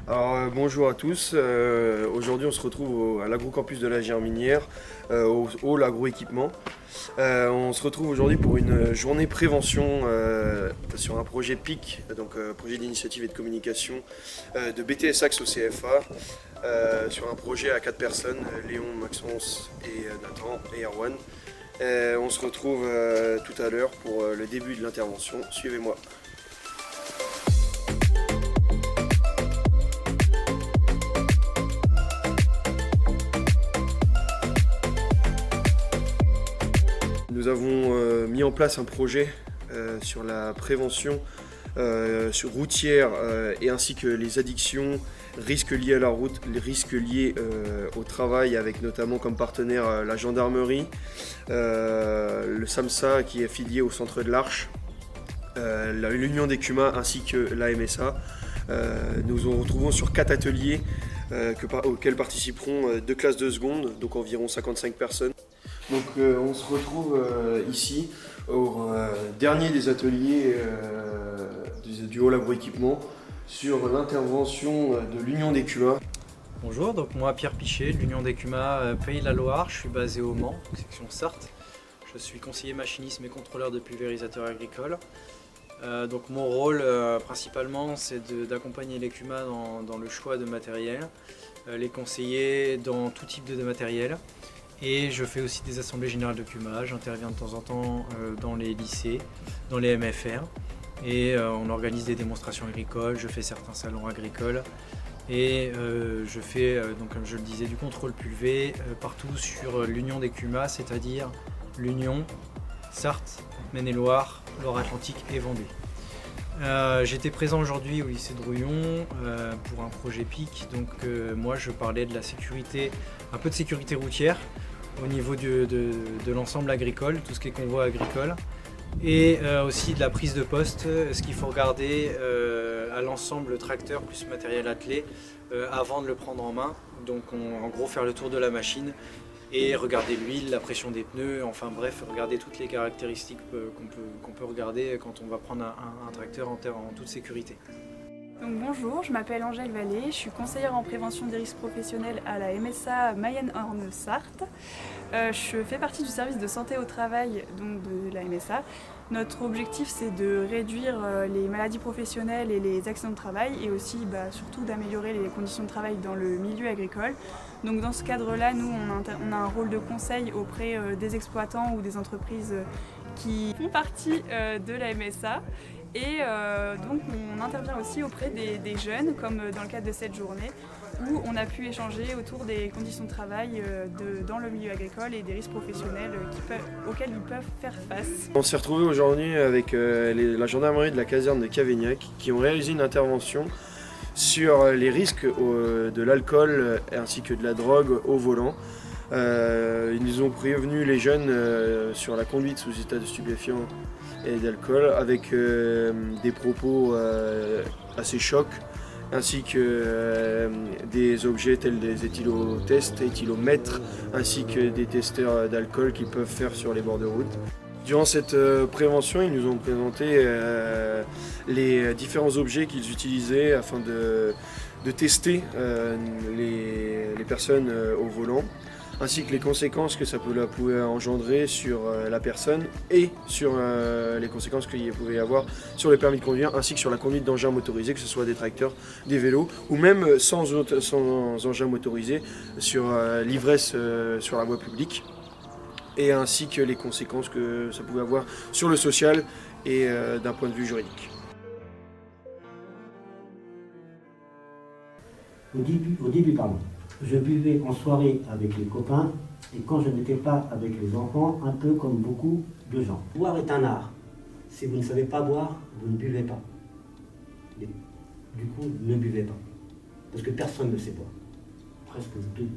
Bonjour à tous. Aujourd'hui, on se retrouve à l'agrocampus de la Germinière, au hall agroéquipement. On se retrouve aujourd'hui pour une journée prévention sur un projet PIC, donc projet d'initiative et de communication de BTS Axe au CFA, sur un projet à 4 personnes, Léon, Maxence et Nathan et Erwan. On se retrouve tout à l'heure pour le début de l'intervention. Suivez-moi. Nous avons mis en place un projet sur la prévention routière et ainsi que les addictions, risques liés à la route, les risques liés au travail, avec notamment comme partenaire la gendarmerie, le SAMSA qui est affilié au centre de l'Arche, l'Union des CUMA ainsi que la MSA. Nous nous retrouvons sur 4 ateliers auxquels participeront 2 classes de seconde, donc environ 55 personnes. Donc on se retrouve ici au dernier des ateliers du hall agroéquipement sur l'intervention de l'Union des CUMA. Bonjour, donc moi Pierre Pichet de l'Union des CUMA Pays de la Loire, je suis basé au Mans, section Sarthe. Je suis conseiller machinisme et contrôleur de pulvérisateurs agricoles. Donc mon rôle principalement c'est d'accompagner les CUMA dans le choix de matériel, les conseiller dans tout type de matériel. Et je fais aussi des assemblées générales de CUMA, j'interviens de temps en temps dans les lycées, dans les MFR. Et on organise des démonstrations agricoles, je fais certains salons agricoles. Et je fais, donc, comme je le disais, du contrôle pulvé partout sur l'Union des CUMA, c'est-à-dire l'Union, Sarthe, Maine-et-Loire, Loire-Atlantique et Vendée. J'étais présent aujourd'hui au lycée de Rouillon pour un projet PIC. Donc moi je parlais de la sécurité, un peu de sécurité routière au niveau de l'ensemble agricole, tout ce qui est convoi agricole. Et aussi de la prise de poste, ce qu'il faut regarder à l'ensemble tracteur plus matériel attelé avant de le prendre en main. Donc en gros faire le tour de la machine et regarder l'huile, la pression des pneus, enfin bref, regarder toutes les caractéristiques qu'on peut regarder quand on va prendre un tracteur en toute sécurité. Donc bonjour, je m'appelle Angèle Vallée, je suis conseillère en prévention des risques professionnels à la MSA Mayenne-Orne-Sarthe. Je fais partie du service de santé au travail donc de la MSA. Notre objectif c'est de réduire les maladies professionnelles et les accidents de travail et aussi surtout d'améliorer les conditions de travail dans le milieu agricole. Donc dans ce cadre-là, nous on a un rôle de conseil auprès des exploitants ou des entreprises qui font partie de la MSA. Et donc on intervient aussi auprès des jeunes, comme dans le cadre de cette journée, où on a pu échanger autour des conditions de travail dans le milieu agricole et des risques professionnels auxquels ils peuvent faire face. On s'est retrouvé aujourd'hui avec la gendarmerie de la caserne de Cavaignac qui ont réalisé une intervention sur les risques de l'alcool ainsi que de la drogue au volant. Ils nous ont prévenu les jeunes sur la conduite sous état de stupéfiants et d'alcool avec des propos assez chocs ainsi que des objets tels des éthylotests, éthylomètres ainsi que des testeurs d'alcool qu'ils peuvent faire sur les bords de route. Durant cette prévention, ils nous ont présenté les différents objets qu'ils utilisaient afin de tester les personnes au volant, ainsi que les conséquences que ça pouvait engendrer sur la personne et sur les conséquences qu'il pouvait y avoir sur le permis de conduire, ainsi que sur la conduite d'engins motorisés, que ce soit des tracteurs, des vélos, ou même sans engins motorisés, sur l'ivresse sur la voie publique, et ainsi que les conséquences que ça pouvait avoir sur le social et d'un point de vue juridique. Au début, je buvais en soirée avec les copains et quand je n'étais pas avec les enfants, un peu comme beaucoup de gens. Boire est un art. Si vous ne savez pas boire, vous ne buvez pas. Et du coup, ne buvez pas. Parce que personne ne sait boire. Presque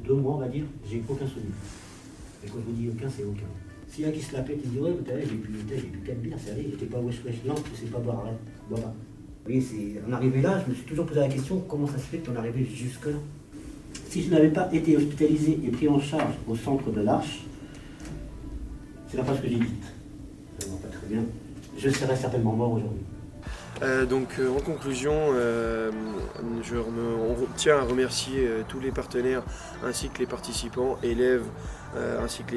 2 mois, on va dire, j'ai aucun souvenir. Et quand je vous dis aucun, c'est aucun. S'il y a qui se la pète, il dit ouais, j'ai bu 4 bières, c'est vrai, j'étais pas wesh. Non, tu sais pas boire, arrête, bois pas. Vous voyez, en arrivé là, je me suis toujours posé la question, comment ça se fait qu'on est arrivé jusque-là? Si je n'avais pas été hospitalisé et pris en charge au centre de l'Arche, c'est la phrase que j'ai dite. Ça ne va pas très bien. Je serais certainement mort aujourd'hui. En conclusion, on tient à remercier tous les partenaires ainsi que les participants, élèves, ainsi que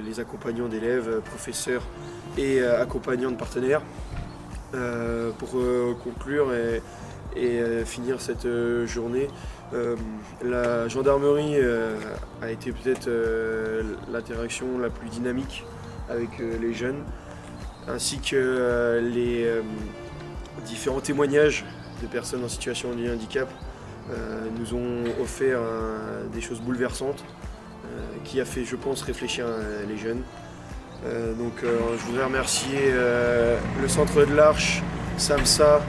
les accompagnants d'élèves, professeurs et accompagnants de partenaires. Pour conclure et finir cette journée, la gendarmerie a été peut-être l'interaction la plus dynamique avec les jeunes, ainsi que les différents témoignages de personnes en situation de handicap nous ont offert des choses bouleversantes qui a fait, je pense, réfléchir les jeunes. Je voudrais remercier le Centre de l'Arche, SAMSA,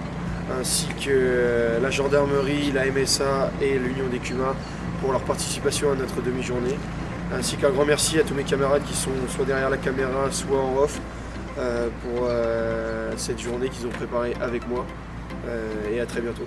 ainsi que la gendarmerie, la MSA et l'Union des CUMA pour leur participation à notre demi-journée, ainsi qu'un grand merci à tous mes camarades qui sont soit derrière la caméra, soit en off pour cette journée qu'ils ont préparée avec moi, et à très bientôt.